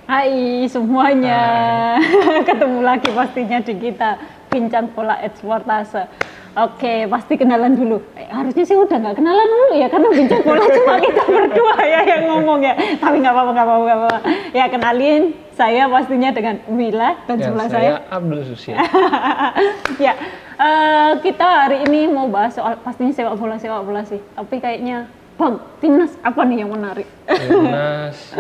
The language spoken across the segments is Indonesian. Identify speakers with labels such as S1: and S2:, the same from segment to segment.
S1: Hai semuanya,
S2: Hai.
S1: ketemu lagi pastinya di kita bincang bola eksportase. Oke, pasti kenalan dulu. Harusnya sih udah nggak kenalan dulu ya, karena bincang bola cuma kita berdua ya yang ngomong ya. Tapi nggak apa-apa, nggak apa-apa, nggak apa-apa. Ya kenalin, saya pastinya dengan Mila dan sebelah saya.
S2: Abdul Susia.
S1: Ya, kita hari ini mau bahas soal pastinya sepak bola sih. Tapi kayaknya, Bang, timnas apa nih yang menarik?
S2: Timnas.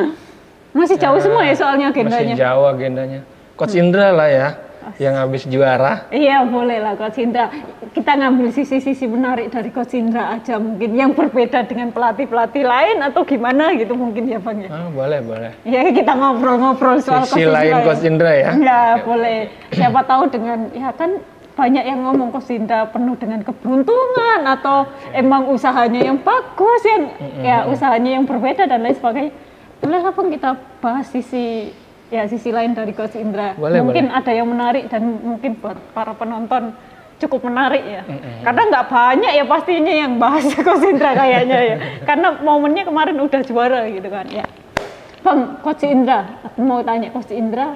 S1: Masih jauh semua ya soalnya agendanya.
S2: Masih jauh agendanya. Coach Indra lah ya, yang habis juara.
S1: Iya boleh lah Coach Indra. Kita ngambil sisi-sisi menarik dari Coach Indra aja mungkin yang berbeda dengan pelatih-pelatih lain atau gimana gitu mungkin ya Bang ya.
S2: Boleh.
S1: Ya kita ngobrol-ngobrol soal
S2: sisi
S1: Coach
S2: lain
S1: Indra.
S2: Coach Indra ya.
S1: Ya boleh. Siapa tahu dengan ya kan banyak yang ngomong Coach Indra penuh dengan keberuntungan atau emang usahanya yang bagus yang ya usahanya yang berbeda dan lain sebagainya. Boleh lah Bang kita bahas sisi lain dari Coach Indra. Mungkin ada yang menarik dan mungkin buat para penonton cukup menarik ya. Karena nggak banyak ya pastinya yang bahas Coach Indra kayaknya ya. Karena momennya kemarin udah juara gitu kan ya. Bang, Coach Indra, aku mau tanya Coach Indra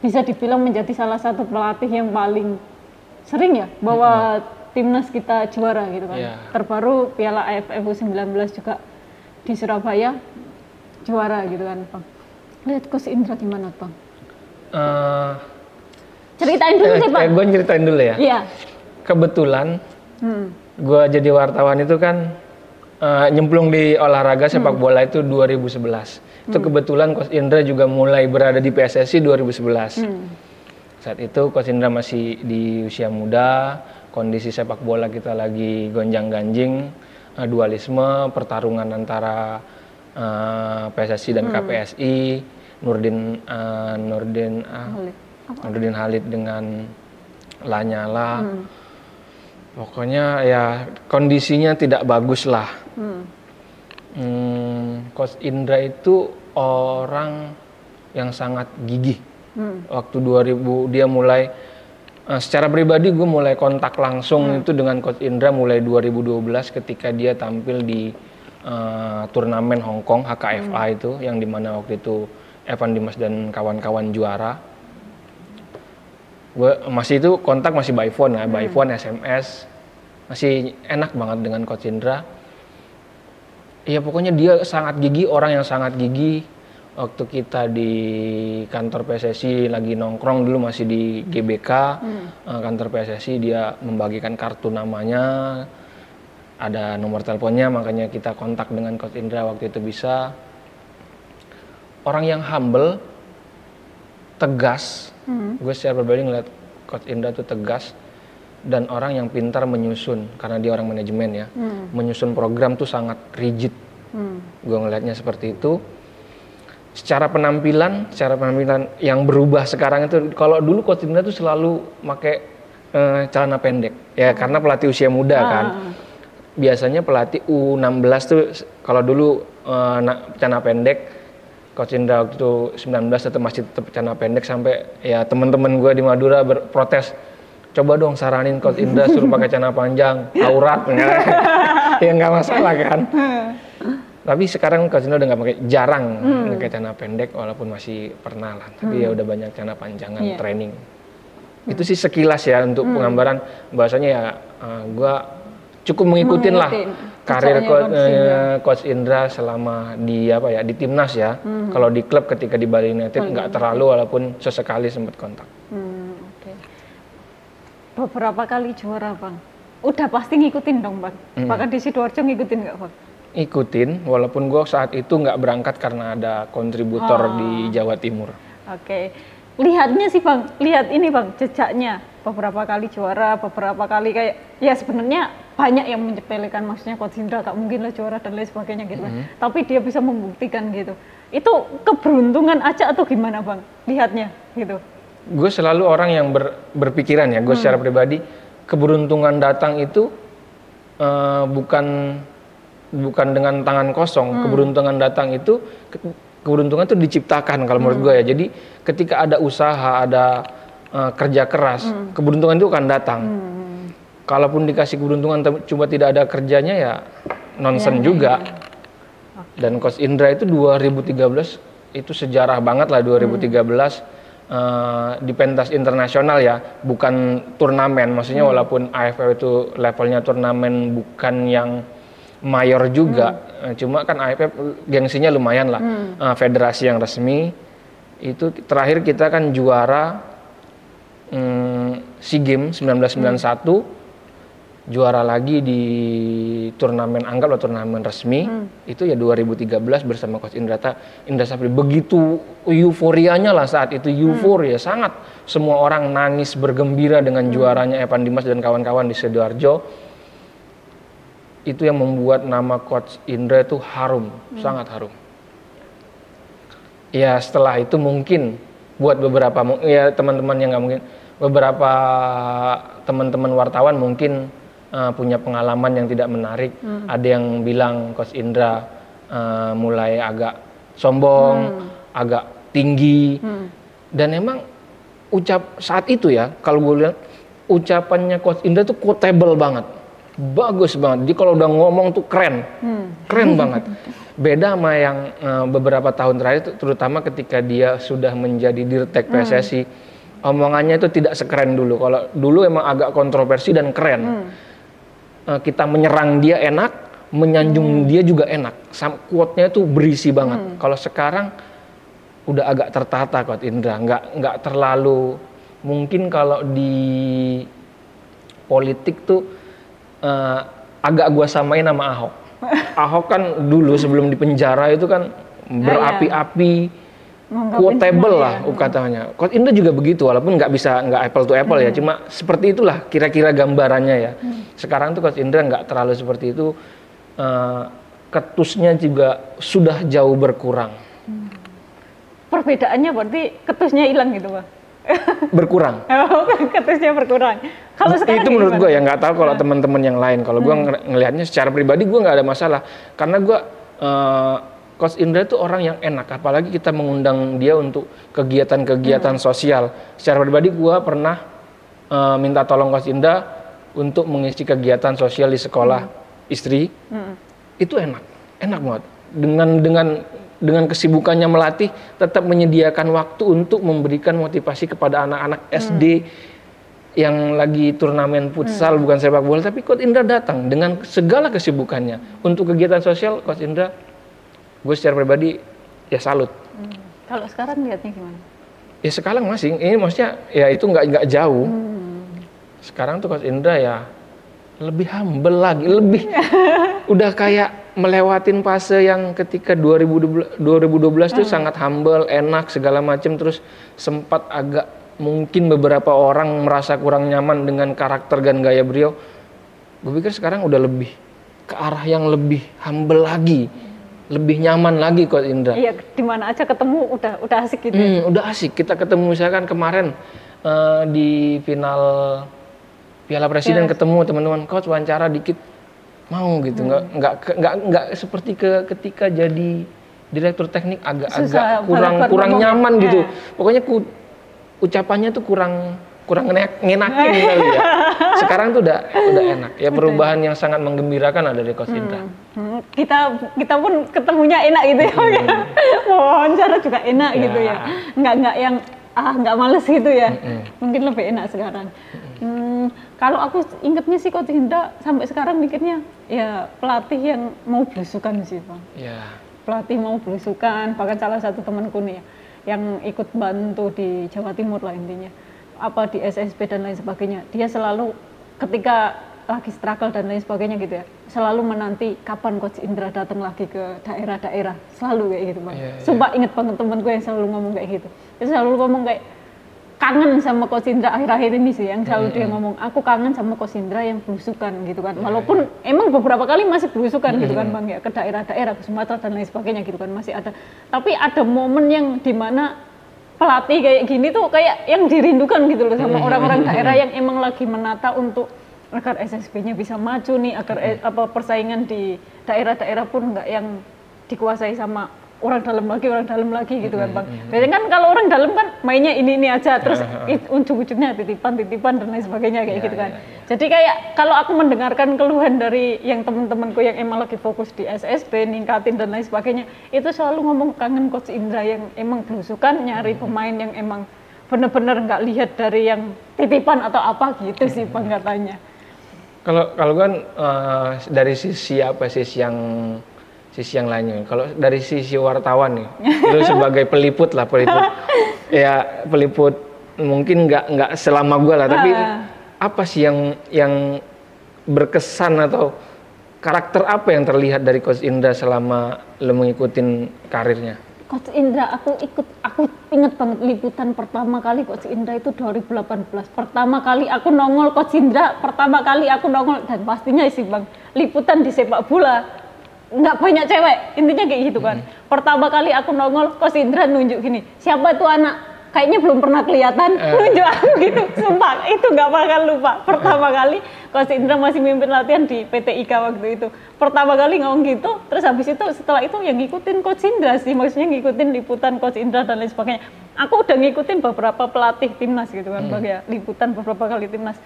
S1: bisa dibilang menjadi salah satu pelatih yang paling sering ya bawa timnas kita juara gitu kan. Terbaru Piala AFF U19 juga di Surabaya juara gitu kan Bang. Lihat Coach Indra gimana Bang? Ceritain dulu deh Bang.
S2: Gue ceritain dulu ya.
S1: Iya.
S2: Kebetulan gue jadi wartawan itu kan nyemplung di olahraga sepak bola itu 2011. Itu kebetulan Coach Indra juga mulai berada di PSSI 2011. Saat itu Coach Indra masih di usia muda, kondisi sepak bola kita lagi gonjang-ganjing, dualisme, pertarungan antara PSSI dan KPSI, Nurdin Halid dengan Lanyala. Pokoknya ya kondisinya tidak bagus lah. Coach Indra itu orang yang sangat gigih. Waktu 2000 dia mulai secara pribadi gue mulai kontak langsung itu dengan Coach Indra mulai 2012 ketika dia tampil di turnamen Hong Kong HKFA itu yang dimana waktu itu Evan Dimas dan kawan-kawan juara. Gue masih itu kontak masih by phone ya, by phone SMS masih enak banget dengan Coach Indra. Iya pokoknya dia sangat gigih, orang yang sangat gigih. Waktu kita di kantor PSSI lagi nongkrong dulu masih di GBK kantor PSSI, dia membagikan kartu namanya. Ada nomor teleponnya, makanya kita kontak dengan Coach Indra waktu itu bisa. Orang yang humble, tegas. Gue secara pribadi ngeliat Coach Indra tuh tegas. Dan orang yang pintar menyusun, karena dia orang manajemen ya. Menyusun program tuh sangat rigid. Gue ngeliatnya seperti itu. Secara penampilan yang berubah sekarang itu, kalau dulu Coach Indra tuh selalu pakai celana pendek. Ya karena pelatih usia muda kan. Biasanya pelatih U16 tuh kalau dulu celana pendek, Coach Indra waktu itu 19 tetap masih tetap celana pendek sampai ya teman-teman gue di Madura berprotes, coba dong saranin Coach Indra suruh pakai celana panjang, aurat ya nggak masalah kan. Tapi sekarang Coach Indra udah nggak pakai, jarang pakai celana pendek walaupun masih pernah lah, tapi ya udah banyak celana panjangan training. Itu sih sekilas ya untuk penggambaran, bahasanya ya gue cukup mengikutin lah karir Coach Indra selama di di timnas ya. Kalau di klub ketika di Bali United nggak terlalu, walaupun sesekali sempat kontak.
S1: Beberapa kali juara Bang. Udah pasti ngikutin dong Bang. Bahkan di Sidoarjo ngikutin nggak Bang?
S2: Ikutin, walaupun gue saat itu nggak berangkat karena ada kontributor di Jawa Timur.
S1: Lihatnya sih Bang, lihat ini Bang jejaknya. Beberapa kali juara, beberapa kali kayak ya sebenarnya banyak yang menyepelekan, maksudnya Coach Indra gak mungkin lah juara dan lain sebagainya gitu. Tapi dia bisa membuktikan gitu. Itu keberuntungan aja atau gimana Bang lihatnya gitu?
S2: Gue selalu orang yang berpikiran ya, gue secara pribadi keberuntungan datang itu bukan dengan tangan kosong. Keberuntungan datang itu keberuntungan itu diciptakan kalau menurut gue ya. Jadi ketika ada usaha, ada kerja keras, keberuntungan itu akan datang. Kalaupun dikasih keberuntungan cuma tidak ada kerjanya ya nonsen juga. Dan Coach Indra itu 2013 itu sejarah banget lah 2013 di pentas internasional ya, bukan turnamen. Maksudnya walaupun AFF itu levelnya turnamen bukan yang mayor juga, cuma kan AFF gengsinya lumayan lah. Federasi yang resmi itu terakhir kita kan juara SEA Games 1991. Juara lagi di turnamen anggaplah turnamen resmi itu ya 2013 bersama Coach Indra Safri. Begitu euforianya lah saat itu, euforia sangat, semua orang nangis bergembira dengan juaranya Evan Dimas dan kawan-kawan di Sidoarjo. Itu yang membuat nama Coach Indra itu harum, sangat harum. Ya setelah itu mungkin buat beberapa ya teman-teman yang nggak mungkin, beberapa teman-teman wartawan mungkin punya pengalaman yang tidak menarik. Ada yang bilang Coach Indra mulai agak sombong, agak tinggi, dan emang saat itu ya kalau gue lihat ucapannya Coach Indra tuh quotable banget, bagus banget. Dia kalau udah ngomong tuh keren banget. Beda sama yang beberapa tahun terakhir, terutama ketika dia sudah menjadi Dirtek PSSI, omongannya itu tidak sekeren dulu. Kalau dulu emang agak kontroversi dan keren. Kita menyerang dia enak, menyanjung dia juga enak. Quote-nya itu berisi banget. Kalau sekarang udah agak tertata Coach Indra, nggak terlalu, mungkin kalau di politik tuh agak gua samain sama Ahok. Ahok kan dulu sebelum di penjara itu kan berapi-api, quotable lah katanya. Coach Indra juga begitu, walaupun nggak apple to apple ya, cuma seperti itulah kira-kira gambarannya ya. Sekarang tuh Coach Indra nggak terlalu seperti itu, ketusnya juga sudah jauh berkurang.
S1: Perbedaannya berarti ketusnya hilang gitu Pak?
S2: Berkurang.
S1: Ketusnya berkurang. Kalau sekarang
S2: itu menurut gue ya, nggak tahu kalau teman-teman yang lain. Kalau gue ngelihatnya secara pribadi gue nggak ada masalah, karena gue Coach Indra itu orang yang enak, apalagi kita mengundang dia untuk kegiatan-kegiatan sosial. Secara pribadi gue pernah minta tolong Coach Indra untuk mengisi kegiatan sosial di sekolah istri. Itu enak banget. Dengan kesibukannya melatih, tetap menyediakan waktu untuk memberikan motivasi kepada anak-anak SD yang lagi turnamen futsal, bukan sepak bola, tapi Coach Indra datang dengan segala kesibukannya untuk kegiatan sosial. Coach Indra, gue secara pribadi ya salut.
S1: Kalau sekarang lihatnya gimana?
S2: Ya sekarang masih, ini maksudnya ya itu nggak jauh. Sekarang tuh Coach Indra ya lebih humble lagi, lebih udah kayak melewatin fase yang ketika 2012 tuh sangat humble, enak segala macam, terus sempat agak mungkin beberapa orang merasa kurang nyaman dengan karakter dan gaya beliau. Gue pikir sekarang udah lebih ke arah yang lebih humble lagi, lebih nyaman lagi Coach Indra.
S1: Iya, di mana aja ketemu udah asik gitu.
S2: Udah asik. Kita ketemu misalkan kemarin di final Piala Presiden ketemu teman-teman, Coach wawancara dikit mau gitu, nggak seperti ketika jadi direktur teknik agak kurang nyaman gitu. Pokoknya ucapannya tuh kurang ngenakin kali ya. Sekarang tuh udah enak. Ya perubahan yang sangat menggembirakan ada dari Coach Indra.
S1: Kita pun ketemunya enak gitu ya. Wawancara juga enak gitu ya. Nggak yang nggak males gitu ya. Mungkin lebih enak sekarang. Kalau aku ingetnya sih Coach Indra sampai sekarang mikirnya ya pelatih yang mau belusukan sih Bang. Pelatih mau belusukan, bahkan salah satu temanku nih ya, yang ikut bantu di Jawa Timur lah intinya, apa di SSB dan lain sebagainya, dia selalu ketika lagi struggle dan lain sebagainya gitu ya, selalu menanti kapan Coach Indra datang lagi ke daerah-daerah, selalu kayak gitu Bang. Sumpah inget banget temen gue yang selalu ngomong kayak gitu, dia selalu ngomong kayak kangen sama Coach Indra akhir-akhir ini sih, yang selalu dia ngomong, aku kangen sama Coach Indra yang belusukan gitu kan, walaupun emang beberapa kali masih belusukan gitu kan Bang ya, ke daerah-daerah, ke Sumatera dan lain sebagainya gitu kan, masih ada, tapi ada momen yang dimana pelatih kayak gini tuh kayak yang dirindukan gitu loh sama orang-orang daerah yang emang lagi menata untuk agar SSB-nya bisa maju nih, agar persaingan di daerah-daerah pun nggak yang dikuasai sama orang dalam lagi gitu kan Bang. Biasanya kan kalau orang dalam kan mainnya ini aja, terus ujung-ujungnya titipan dan lain sebagainya kayak gitu kan. Jadi kayak kalau aku mendengarkan keluhan dari yang teman-temanku yang emang lagi fokus di SSB, ningkatin dan lain sebagainya, itu selalu ngomong kangen Coach Indra yang emang belusukan nyari pemain yang emang bener-bener nggak lihat dari yang titipan atau apa gitu sih Bang katanya.
S2: Kalau kan dari sisi yang lainnya. Kalau dari sisi wartawan nih, lu sebagai peliput ya peliput mungkin nggak selama gue lah, tapi apa sih yang berkesan atau karakter apa yang terlihat dari Coach Indra selama lu mengikutin karirnya?
S1: Coach Indra, aku inget banget liputan pertama kali Coach Indra itu 2018. Pertama kali aku nongol Coach Indra, dan pastinya sih Bang, liputan di sepak bola. Nggak banyak cewek, intinya kayak gitu kan. Pertama kali aku nongol, Coach Indra nunjuk gini, siapa tuh anak? Kayaknya belum pernah kelihatan, nunjuk aku gitu, sumpah, itu nggak bakal lupa. Pertama kali, Coach Indra masih mimpin latihan di PT IKA waktu itu. Pertama kali ngomong gitu, terus habis itu, setelah itu yang ngikutin Coach Indra sih, maksudnya ngikutin liputan Coach Indra dan lain sebagainya. Aku udah ngikutin beberapa pelatih timnas gitu kan, Bang ya, liputan beberapa kali timnas.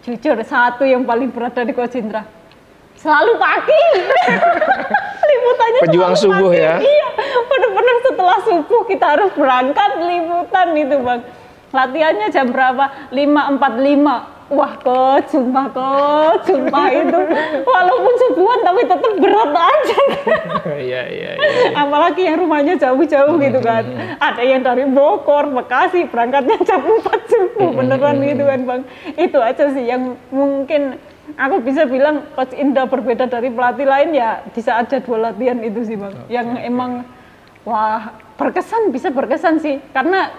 S1: Jujur, satu yang paling berat dari Coach Indra, selalu pagi. Liputannya
S2: pejuang subuh pagi. Ya.
S1: Iya, benar-benar setelah subuh kita harus berangkat liputan itu Bang. Latihannya jam berapa? 5.45. Wah Coach, sumpah itu walaupun subuhan tapi tetap berat aja.
S2: Iya.
S1: Apalagi yang rumahnya jauh-jauh gitu kan. Ada yang dari Bogor, Bekasi, berangkatnya jam 4 subuh beneran gitu kan Bang. Itu aja sih yang mungkin aku bisa bilang Coach Indra berbeda dari pelatih lain ya di saat jadwal latihan itu sih Bang. Yang emang wah bisa berkesan sih karena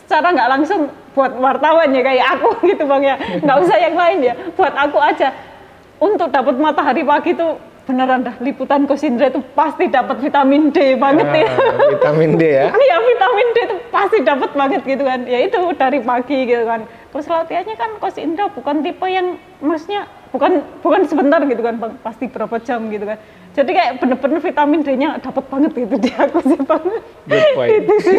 S1: secara nggak langsung buat wartawan ya kayak aku gitu Bang ya, nggak usah yang lain ya, buat aku aja untuk dapat matahari pagi tuh beneran dah liputan Coach Indra itu pasti dapat vitamin D banget ya.
S2: Vitamin D ya?
S1: Iya vitamin D itu pasti dapat banget gitu kan, ya itu dari pagi gitu kan. Terus latihannya kan Coach Indra bukan tipe yang maksudnya bukan sebentar gitu kan Bang, pasti berapa jam gitu kan. Jadi kayak bener-bener vitamin D-nya dapat banget gitu di aku sih Bang.
S2: Good point.
S1: Gitu sih.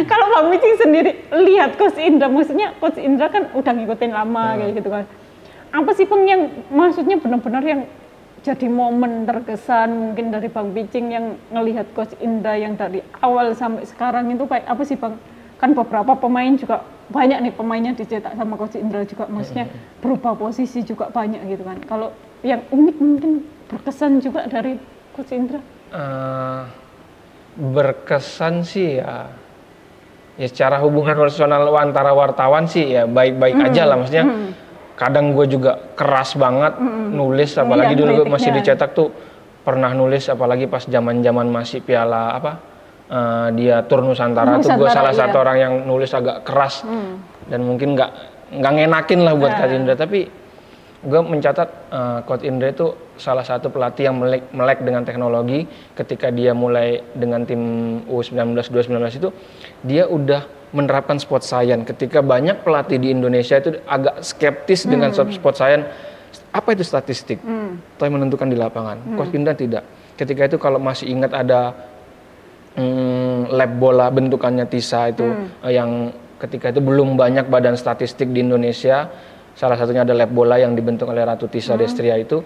S1: Kalau Bang Micing sendiri lihat Coach Indra, maksudnya Coach Indra kan udah ngikutin lama kayak gitu kan. Apa sih Bang yang maksudnya benar-benar yang jadi momen terkesan mungkin dari Bang Micing yang ngelihat Coach Indra yang dari awal sampai sekarang itu kayak apa sih Bang? Kan beberapa pemain juga banyak nih pemainnya dicetak sama Coach Indra juga, maksudnya berubah posisi juga banyak gitu kan. Kalau yang unik mungkin berkesan juga dari Coach Indra?
S2: Berkesan sih ya secara hubungan personal antara wartawan sih ya baik-baik aja lah, maksudnya kadang gue juga keras banget nulis, apalagi dulu gue masih dicetak tuh pernah nulis, apalagi pas zaman masih piala dia Tur Nusantara tuh gue salah satu orang yang nulis agak keras dan mungkin nggak ngenakin lah buat Coach Indra, tapi gue mencatat Coach Indra itu salah satu pelatih yang melek dengan teknologi. Ketika dia mulai dengan tim U19, U19 itu dia udah menerapkan sport science. Ketika banyak pelatih di Indonesia itu agak skeptis dengan sport science, apa itu statistik? Atau yang menentukan di lapangan. Coach Indra tidak. Ketika itu kalau masih ingat ada lab bola bentukannya TISA itu yang ketika itu belum banyak badan statistik di Indonesia. Salah satunya ada lab bola yang dibentuk oleh Ratu Tisa Destria itu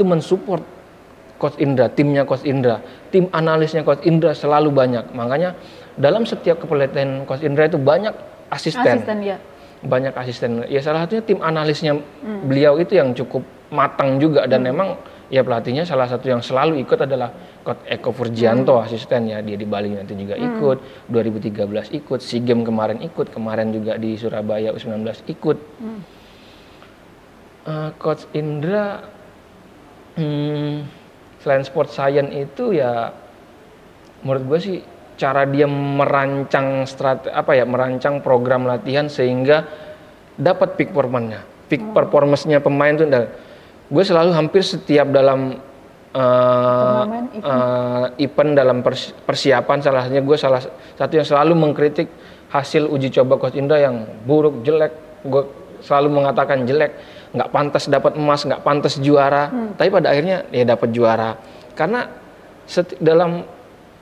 S2: mensupport Coach Indra, timnya Coach Indra, tim analisnya Coach Indra selalu banyak. Makanya dalam setiap kepelatihan Coach Indra itu banyak asisten ya. Banyak asisten. Ya salah satunya tim analisnya beliau itu yang cukup matang juga dan memang ya pelatihnya salah satu yang selalu ikut adalah Coach Eko Furgianto asistennya. Dia di Bali nanti juga ikut, 2013 ikut, SEA Games kemarin juga di Surabaya U19 ikut. Coach Indra selain sport science itu ya menurut gue sih cara dia merancang merancang program latihan sehingga dapat peak performance-nya pemain tuh. Gue selalu hampir setiap dalam event dalam persiapan salah satu yang selalu mengkritik hasil uji coba Coach Indra yang buruk, jelek. Gue selalu mengatakan jelek, nggak pantas dapat emas, nggak pantas juara, tapi pada akhirnya ya dapat juara karena dalam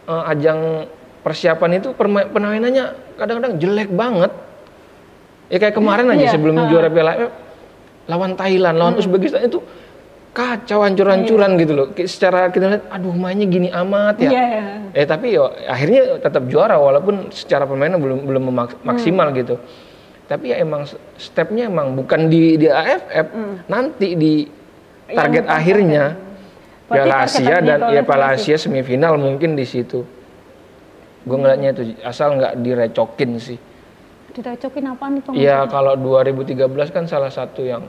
S2: ajang persiapan itu permainannya kadang-kadang jelek banget. Ya kayak kemarin aja sebelum juara Piala AFF lawan Thailand, lawan Uzbekistan itu kacau, hancur-hancuran gitu loh. Secara kita lihat, aduh mainnya gini amat ya. Tapi yo akhirnya tetap juara walaupun secara permainan belum maksimal gitu. Tapi ya emang stepnya emang bukan di AFF, nanti di target akhirnya Piala Asia dan ya Piala Asia semifinal mungkin di situ. Gue ngeliatnya itu asal nggak direcokin sih.
S1: Direcokin apa nih Bang?
S2: Ya kalau 2013 kan salah satu yang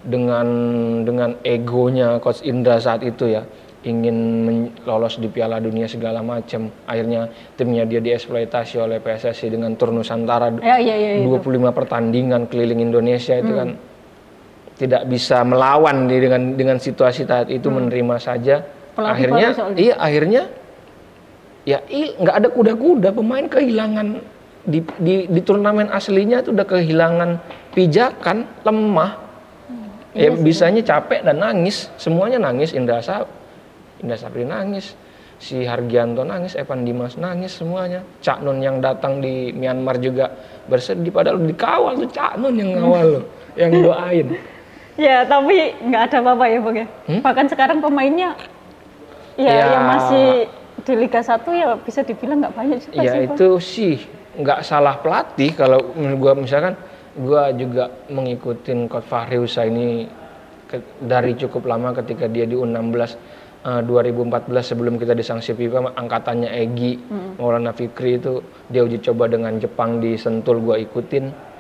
S2: dengan egonya Coach Indra saat itu ya ingin lolos di Piala Dunia segala macam, akhirnya timnya dia dieksploitasi oleh PSSI dengan tur Nusantara 25 pertandingan keliling Indonesia itu kan tidak bisa melawan dengan situasi saat itu, menerima saja. Akhirnya nggak ada kuda-kuda, pemain kehilangan di turnamen aslinya itu udah kehilangan pijakan, lemah. Bisanya capek dan nangis, semuanya nangis. Indra Sapri nangis, si Hargianto nangis, Evan Dimas nangis, semuanya. Cak Nun yang datang di Myanmar juga bersedih, padahal dikawal tuh Cak Nun yang ngawal loh, yang doain.
S1: Ya tapi nggak ada apa-apa ya Bang ya. Bahkan sekarang pemainnya yang masih di Liga 1 ya bisa dibilang nggak banyak juga
S2: ya
S1: sih,
S2: itu sih nggak salah pelatih. Kalau gue misalkan gue juga mengikutin Coach Fahri Husaini dari cukup lama ketika dia di U16 2014 sebelum kita disanksi FIFA, angkatannya Egy, Maulana Fikri itu dia uji coba dengan Jepang di Sentul, gue ikutin.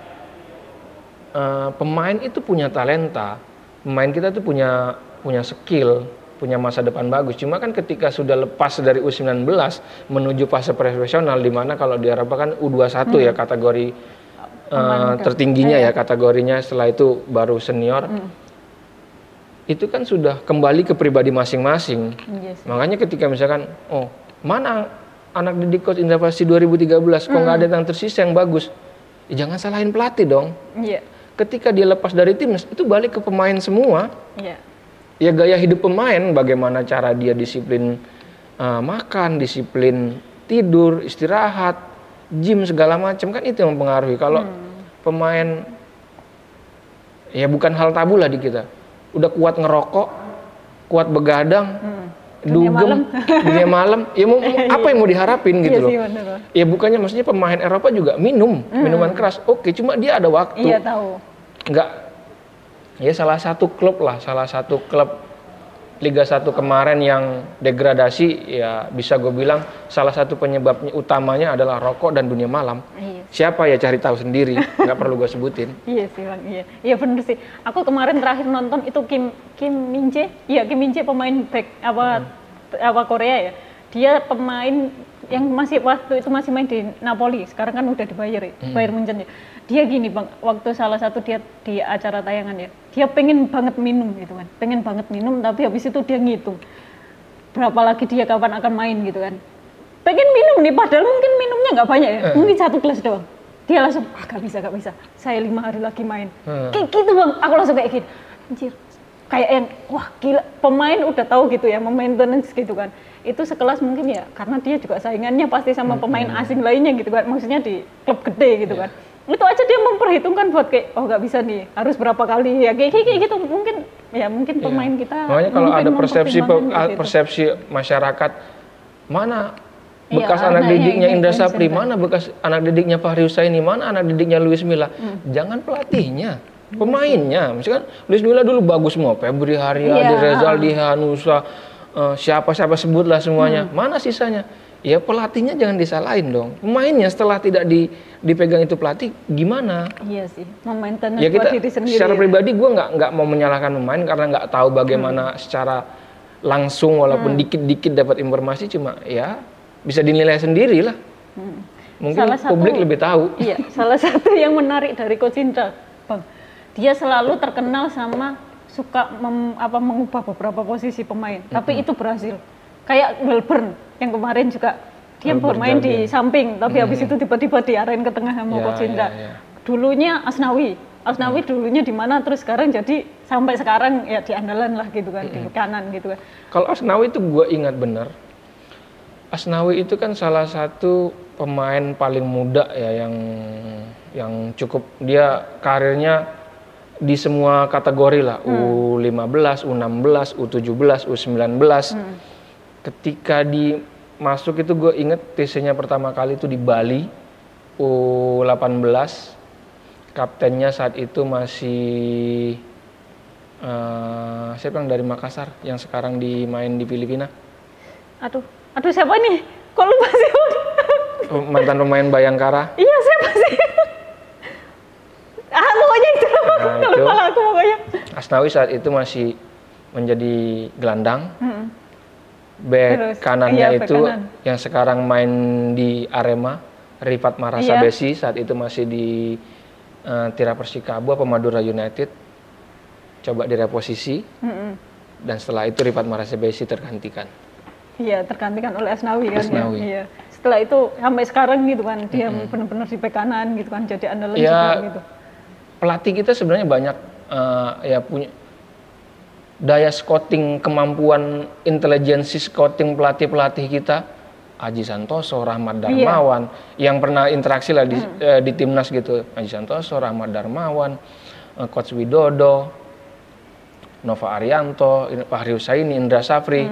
S2: Pemain itu punya talenta, pemain kita tuh punya skill, punya masa depan bagus. Cuma kan ketika sudah lepas dari U19 menuju fase profesional, di mana kalau di Eropa kan U21 ya kategori tertingginya ya kategorinya, setelah itu baru senior. Itu kan sudah kembali ke pribadi masing-masing. Makanya ketika misalkan, mana anak didik Coach Indra Pasti 2013, kok nggak ada yang tersisa yang bagus? Ya jangan salahin pelatih dong. Ketika dia lepas dari timnas, itu balik ke pemain semua. Ya gaya hidup pemain, bagaimana cara dia disiplin makan, disiplin tidur, istirahat, gym segala macam, kan itu yang mempengaruhi. Kalau pemain ya bukan hal tabu lah di kita, udah kuat ngerokok, kuat begadang, dugem, dunia malam, ya apa yang mau diharapin gitu loh. Ya bukannya maksudnya pemain Eropa juga minuman keras, cuma dia ada waktu.
S1: Iya tahu.
S2: Enggak, ya salah satu klub Liga 1 kemarin yang degradasi, ya bisa gue bilang salah satu penyebabnya utamanya adalah rokok dan dunia malam. Siapa ya cari tahu sendiri, nggak perlu gue sebutin.
S1: Iya sih Bang, iya bener sih. Aku kemarin terakhir nonton itu Kim Min Jae pemain back Korea ya. Dia pemain yang waktu itu masih main di Napoli, sekarang kan udah dibayar ya, Bayern Munchen ya. Dia gini Bang, waktu salah satu dia di acara tayangan ya, dia pengen banget minum gitu kan, tapi habis itu dia ngitung berapa lagi dia kapan akan main gitu kan. Pengen minum nih, padahal mungkin minumnya nggak banyak ya, mungkin 1 gelas doang. Dia langsung, gak bisa, saya 5 hari lagi main. Kayak gitu Bang, aku langsung kayak gini, anjir. Kayak yang, wah gila, pemain udah tahu gitu ya, maintenance gitu kan. Itu sekelas mungkin ya, karena dia juga saingannya pasti sama pemain asing lainnya gitu kan, maksudnya di klub gede gitu kan. Itu aja dia memperhitungkan buat kayak, gak bisa nih, harus berapa kali ya, kayak gitu. Mungkin pemain kita.
S2: Makanya kalau ada persepsi masyarakat, mana bekas anak didiknya Indra Sapri, mana bekas anak didiknya Fahri Husaini, mana anak didiknya Luis Milla. Jangan pelatihnya, pemainnya. Misalkan Luis Milla dulu bagus semua, Febri Haryadi, Rezaldi Hanusa, siapa sebutlah semuanya. Mana sisanya? Ya pelatihnya jangan disalahin dong. Pemainnya setelah tidak dipegang itu pelatih, gimana?
S1: Iya sih, memaintenance
S2: ya kita,
S1: diri sendiri.
S2: Secara pribadi gue nggak mau menyalahkan pemain karena nggak tahu bagaimana secara langsung, walaupun dikit-dikit dapat informasi, cuma ya bisa dinilai sendiri lah. Mungkin publik lebih tahu.
S1: Iya, salah satu yang menarik dari Coach Indra, Bang, dia selalu terkenal sama suka mengubah beberapa posisi pemain, tapi itu berhasil. Kayak Melbourne yang kemarin juga dia bermain di samping, tapi habis itu tiba-tiba diarahin ke tengah sama Coach Indra. Dulunya Asnawi dulunya di mana, terus sekarang jadi sampai sekarang ya di andalan lah gitu kan, di kanan gitu kan.
S2: Kalau Asnawi itu gue ingat bener, Asnawi itu kan salah satu pemain paling muda ya yang cukup, dia karirnya di semua kategori lah, U15, U16, U17, U19. Ketika masuk itu gue inget TC-nya pertama kali itu di Bali, U18. Kaptennya saat itu masih siapa yang dari Makassar yang sekarang main di Filipina?
S1: Aduh siapa nih? Kok lupa sih?
S2: Mantan pemain Bayangkara.
S1: Iya, siapa sih? Pokoknya itu.
S2: Nah, itu
S1: lupa lah aku pokoknya.
S2: Asnawi saat itu masih menjadi gelandang. Bek kanannya
S1: bek
S2: itu
S1: kanan.
S2: yang sekarang main di Arema, Rifat Marasa Besi, saat itu masih di Tira Persikabo apa Madura United. Coba direposisi. Dan setelah itu Rifat Marasa Besi tergantikan.
S1: Iya, tergantikan oleh Asnawi kan.
S2: Asnawi.
S1: Ya. Iya. Setelah itu sampai sekarang gitu kan, dia benar-benar di bek kanan gitu kan, jadi andalan juga gitu.
S2: Pelatih kita sebenarnya banyak ya punya daya scouting, kemampuan intelijensi scouting pelatih kita. Aji Santoso, Rahmat Darmawan, yang pernah interaksi lah di timnas gitu. Aji Santoso, Rahmat Darmawan, Coach Widodo, Nova Arianto, Fahri Husaini, Indra Safri,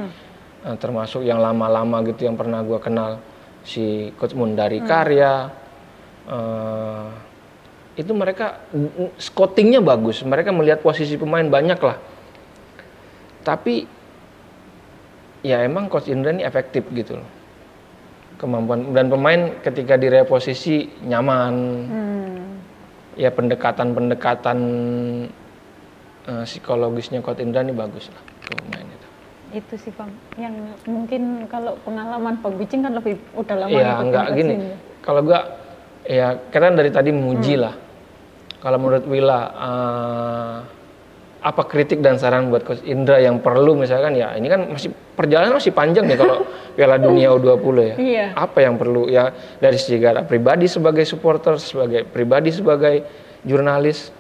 S2: termasuk yang lama-lama gitu yang pernah gue kenal, si Coach Mundari Karya. Itu mereka scoutingnya bagus, mereka melihat posisi pemain banyak lah. Tapi ya emang Coach Indra ini efektif gitu loh, kemampuan, dan pemain ketika direposisi nyaman. Ya pendekatan psikologisnya Coach Indra ini bagus lah ke pemain itu.
S1: Itu sih Bang, yang mungkin kalau pengalaman Bang Bicing kan lebih udah lama.
S2: Ya enggak gini, kalau gua ya kita dari tadi memuji lah. Kalau menurut Willa, apa kritik dan saran buat Coach Indra yang perlu misalkan, ya ini kan perjalanan masih panjang nih kalau Piala Dunia U20 ya.
S1: Iya.
S2: Apa yang perlu ya dari sejarah pribadi sebagai supporter, sebagai pribadi sebagai jurnalis?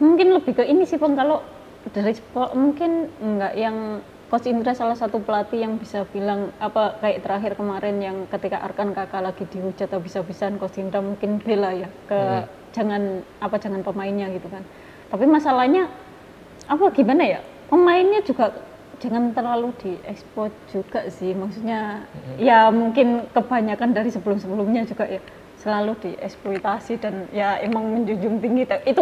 S1: Mungkin lebih ke ini sih Bang, kalau dari mungkin enggak yang Coach Indra salah satu pelatih yang bisa bilang apa kayak terakhir kemarin yang ketika Arkan Kakak lagi dihujat habis-habisan, Coach Indra mungkin bela ya ke jangan pemainnya gitu kan. Tapi masalahnya apa gimana ya, pemainnya juga jangan terlalu diekspos juga sih, maksudnya ya mungkin kebanyakan dari sebelum-sebelumnya juga ya selalu dieksploitasi dan ya emang menjunjung tinggi itu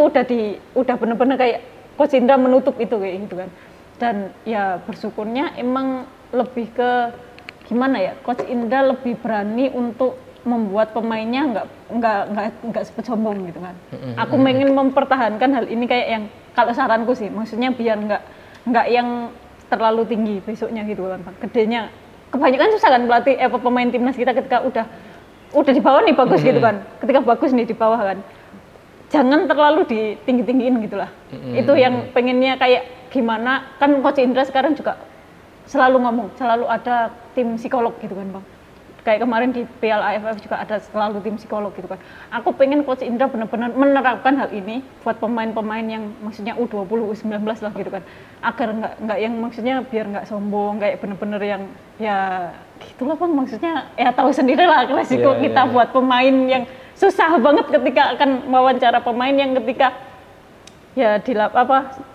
S1: udah bener-bener kayak Coach Indra menutup itu kayak gitu kan. Dan ya bersyukurnya emang lebih ke gimana ya, Coach Indra lebih berani untuk membuat pemainnya nggak seperti sombong gitu kan. Aku ingin mempertahankan hal ini kayak yang kalau saranku sih, maksudnya biar nggak yang terlalu tinggi besoknya gitu kan. Gedenya kebanyakan susah kan pelatih pemain timnas kita ketika udah di bawah nih bagus gitu kan. Ketika bagus nih di bawah kan, jangan terlalu ditinggi-tinggiin gitulah. Itu yang pengennya kayak gimana kan. Coach Indra sekarang juga selalu ngomong, selalu ada tim psikolog gitu kan Bang. Kayak kemarin di Piala AFF juga ada selalu tim psikolog gitu kan. Aku pengen Coach Indra benar-benar menerapkan hal ini buat pemain-pemain yang maksudnya U20, U19 lah gitu kan. Agar nggak yang maksudnya biar nggak sombong, kayak bener-bener yang ya gitulah Bang, maksudnya ya tahu sendiri lah resiko kita buat pemain yang susah banget ketika akan wawancara pemain yang ketika ya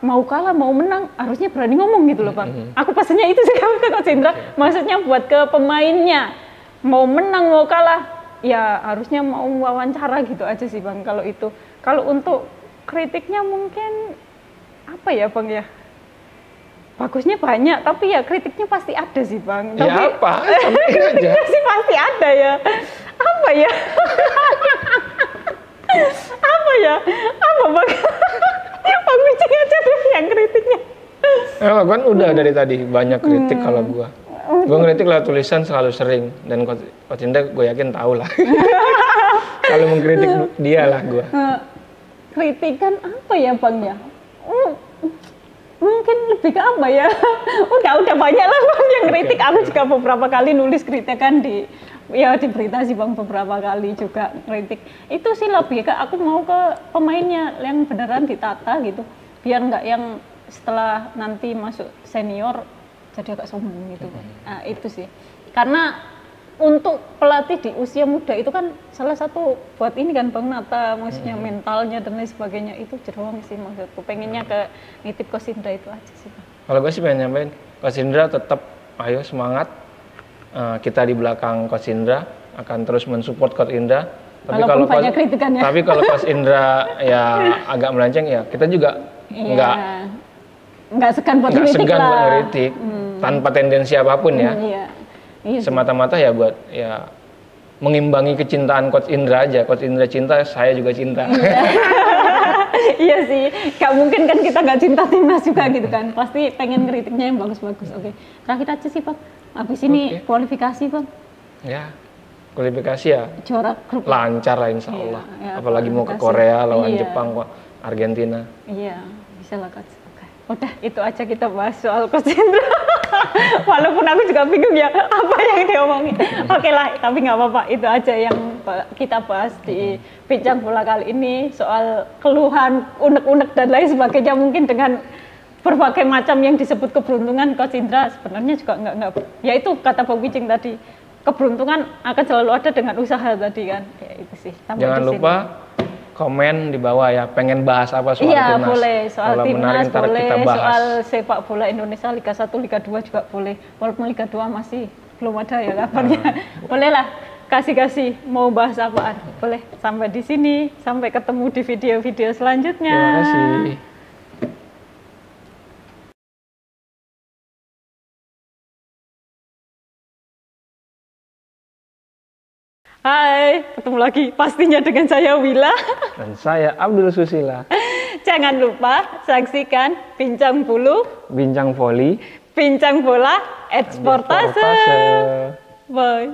S1: mau kalah mau menang harusnya berani ngomong gitu loh Bang. Aku pesannya itu sih ke Coach Indra, maksudnya buat ke pemainnya, mau menang mau kalah ya harusnya mau wawancara gitu aja sih Bang. Kalau itu, kalau untuk kritiknya mungkin apa ya Bang ya, bagusnya banyak tapi ya kritiknya pasti ada sih Bang.
S2: Ya
S1: tapi,
S2: apa? Sampaikan aja.
S1: sih pasti ada ya. Apa ya? Apa Bang? Bang Bicing aja deh yang kritiknya.
S2: Kan udah dari tadi banyak kritik kalau gua ngeritik lah tulisan selalu sering, dan Coach Indra gue yakin tahu lah. Kalau mengkritik dia lah gua.
S1: Kritikan apa ya Bang ya? Mungkin lebih ke apa ya? udah banyak lah Bang yang kritik. Aku juga beberapa kali nulis kritikan di berita sih Bang, beberapa kali juga kritik. Itu sih lebih ke aku mau ke pemainnya yang beneran ditata gitu, biar nggak yang setelah nanti masuk senior jadi agak sombong gitu. Nah itu sih, karena untuk pelatih di usia muda itu kan salah satu buat ini kan Bang Nata, maksudnya mentalnya dan lain sebagainya itu jeroang sih maksudku. Pengennya ke nitip Coach Indra itu aja sih Bang.
S2: Kalau gue sih pengen nyampein, Coach Indra tetap ayo semangat. Kita di belakang Coach Indra akan terus mensupport Coach Indra. Tapi kalau Coach Indra ya agak melenceng ya kita juga
S1: nggak segan buat
S2: ngeritik tanpa tendensi apapun ya. Iya semata-mata ya buat ya mengimbangi kecintaan Coach Indra aja. Coach Indra cinta, saya juga cinta.
S1: Iya sih, gak mungkin kan kita gak cinta timnas juga gitu kan. Pasti pengen kritiknya yang bagus-bagus. Oke, terakhir aja sih Bang. Habis ini kualifikasi Bang.
S2: Ya, kualifikasi ya.
S1: Juara grup.
S2: Lancar lah insya Allah. Apalagi mau ke Korea lawan Jepang, Argentina.
S1: Iya, bisa lah Coach. Udah itu aja kita bahas soal Coach Indra. Walaupun aku juga bingung ya apa yang diomongin. Oke lah, tapi nggak apa-apa. Itu aja yang kita bahas di Bincang Bola kali ini soal keluhan, unek-unek dan lain sebagainya. Mungkin dengan berbagai macam yang disebut keberuntungan Coach Indra sebenarnya juga nggak. Ya itu kata Bang Wijing tadi, keberuntungan akan selalu ada dengan usaha tadi kan. Ya itu sih.
S2: Jangan lupa komen di bawah ya, pengen bahas apa soal timnas.
S1: Iya boleh, soal timnas boleh,
S2: kita bahas.
S1: Soal sepak bola Indonesia Liga 1, Liga 2 juga boleh. Walaupun Liga 2 masih belum ada ya kabarnya. Boleh lah, kasih mau bahas apaan. Boleh, sampai di sini, sampai ketemu di video-video selanjutnya.
S2: Terima kasih.
S1: Hai, ketemu lagi pastinya dengan saya Wila
S2: dan saya Abdul Susila.
S1: Jangan lupa saksikan Bincang Bulu,
S2: Bincang Voli,
S1: Bincang Bola, Eksportase. Bye.